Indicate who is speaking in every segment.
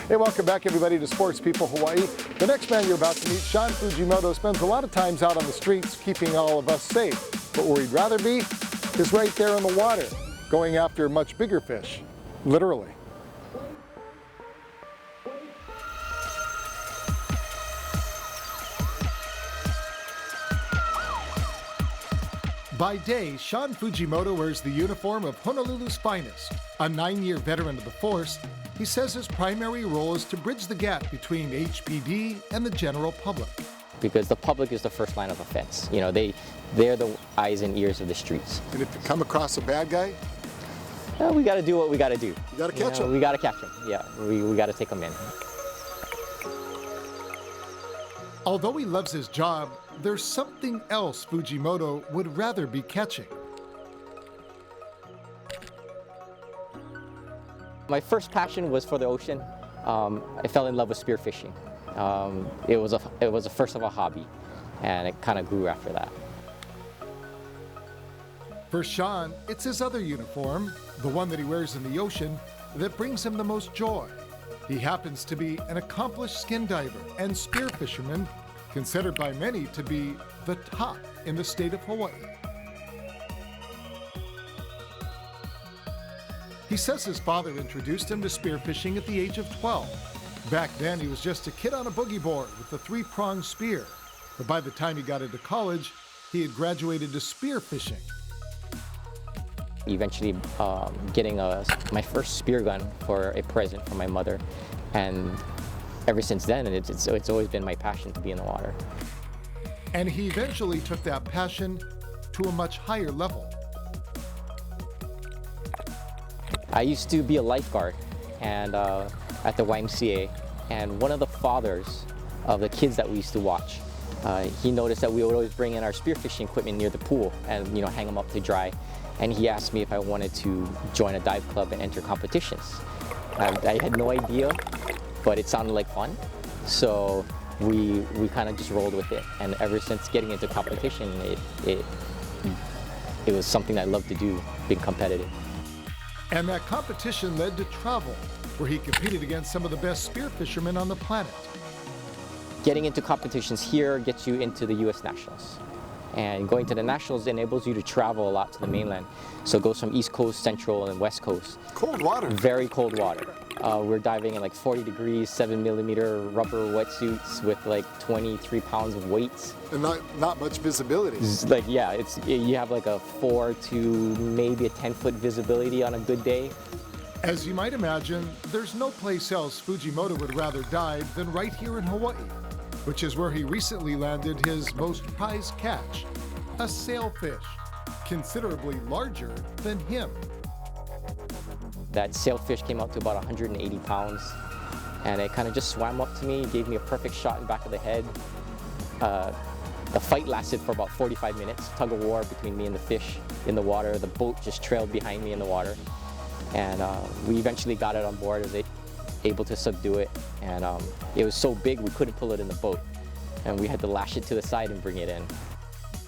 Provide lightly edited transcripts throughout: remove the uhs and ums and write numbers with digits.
Speaker 1: Hey, welcome back everybody to Sports People Hawaii. The next man you're about to meet, Shawn Fujimoto, spends a lot of times out on the streets keeping all of us safe. But where he'd rather be is right there in the water, going after much bigger fish, literally. By day, Shawn Fujimoto wears the uniform of Honolulu's finest. A 9-year veteran of the force, he says his primary role is to bridge the gap between HPD and the general public.
Speaker 2: Because the public is the first line of offense. You know, they're the eyes and ears of the streets.
Speaker 1: And if you come across a bad guy,
Speaker 2: we got to do what we got to do.
Speaker 1: You got to catch him.
Speaker 2: We got to catch him. Yeah, we got to take him in.
Speaker 1: Although he loves his job, there's something else Fujimoto would rather be catching.
Speaker 2: My first passion was for the ocean. I fell in love with spearfishing. It was a first of a hobby, and it kind of grew after that.
Speaker 1: For Shawn, it's his other uniform, the one that he wears in the ocean, that brings him the most joy. He happens to be an accomplished skin diver and spearfisherman, considered by many to be the top in the state of Hawaii. He says his father introduced him to spearfishing at the age of 12. Back then, he was just a kid on a boogie board with a 3-pronged spear. But by the time he got into college, he had graduated to spearfishing.
Speaker 2: Eventually getting my first spear gun for a present from my mother. And ever since then, it's always been my passion to be in the water.
Speaker 1: And he eventually took that passion to a much higher level.
Speaker 2: I used to be a lifeguard and at the YMCA, and one of the fathers of the kids that we used to watch, he noticed that we would always bring in our spearfishing equipment near the pool and hang them up to dry. And he asked me if I wanted to join a dive club and enter competitions. I had no idea, but it sounded like fun. So we kind of just rolled with it. And ever since getting into competition, it was something I loved to do, being competitive.
Speaker 1: And that competition led to travel, where he competed against some of the best spearfishermen on the planet.
Speaker 2: Getting into competitions here gets you into the U.S. Nationals. And going to the Nationals enables you to travel a lot to the mainland. So it goes from East Coast, Central, and West Coast.
Speaker 1: Cold water.
Speaker 2: Very cold water. We're diving in like 40 degrees, 7mm rubber wetsuits with like 23 pounds of weights.
Speaker 1: And not much visibility.
Speaker 2: Like, yeah, you have like a 4 to maybe a 10-foot visibility on a good day.
Speaker 1: As you might imagine, there's no place else Fujimoto would rather dive than right here in Hawaii, which is where he recently landed his most prized catch, a sailfish, considerably larger than him.
Speaker 2: That sailfish came out to about 180 pounds, and it kind of just swam up to me, gave me a perfect shot in the back of the head. The fight lasted for about 45 minutes, tug of war between me and the fish in the water. The boat just trailed behind me in the water, and we eventually got it on board. I was able to subdue it, and it was so big we couldn't pull it in the boat, and we had to lash it to the side and bring it in.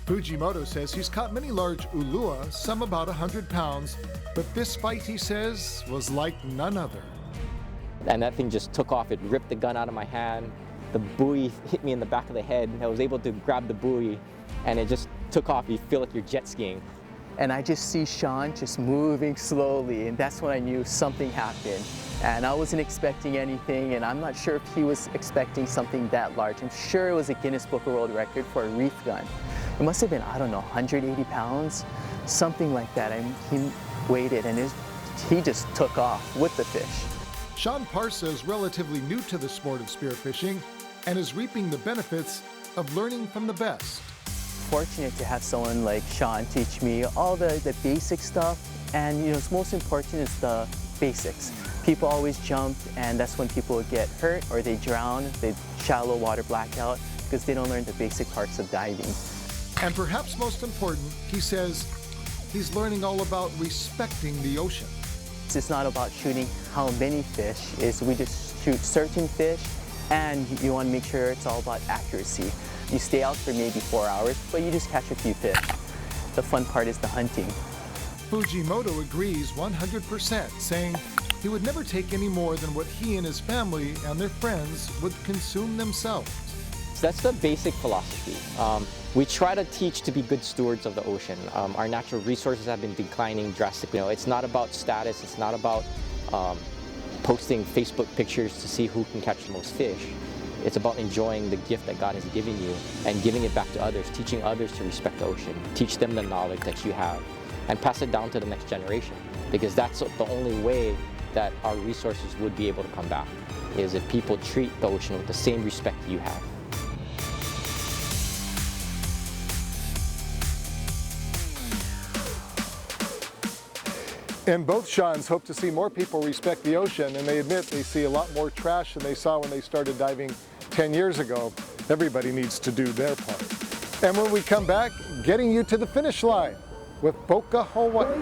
Speaker 1: Fujimoto says he's caught many large ulua, some about 100 pounds, but this fight, he says, was like none other.
Speaker 2: And that thing just took off. It ripped the gun out of my hand. The buoy hit me in the back of the head. I was able to grab the buoy, and it just took off. You feel like you're jet skiing.
Speaker 3: And I just see Shawn just moving slowly, and that's when I knew something happened. And I wasn't expecting anything, and I'm not sure if he was expecting something that large. I'm sure it was a Guinness Book of World Record for a reef gun. It must have been, I don't know, 180 pounds, something like that. He waited, and he just took off with the fish.
Speaker 1: Shawn Parsa is relatively new to the sport of spearfishing and is reaping the benefits of learning from the best.
Speaker 3: Fortunate to have someone like Shawn teach me all the basic stuff, and what's most important is the basics. People always jump, and that's when people get hurt or they drown, they shallow water blackout, because they don't learn the basic parts of diving.
Speaker 1: And perhaps most important, he says, he's learning all about respecting the ocean.
Speaker 3: It's not about shooting how many fish, we just shoot certain fish, and you want to make sure it's all about accuracy. You stay out for maybe 4 hours, but you just catch a few fish. The fun part is the hunting.
Speaker 1: Fujimoto agrees 100%, saying he would never take any more than what he and his family and their friends would consume themselves.
Speaker 2: That's the basic philosophy. We try to teach to be good stewards of the ocean. Our natural resources have been declining drastically. It's not about status, it's not about posting Facebook pictures to see who can catch the most fish. It's about enjoying the gift that God has given you and giving it back to others, teaching others to respect the ocean, teach them the knowledge that you have, and pass it down to the next generation. Because that's the only way that our resources would be able to come back, is if people treat the ocean with the same respect you have.
Speaker 1: And both Shawns hope to see more people respect the ocean, and they admit they see a lot more trash than they saw when they started diving 10 years ago. Everybody needs to do their part. And when we come back, getting you to the finish line with Boca, Hawaii.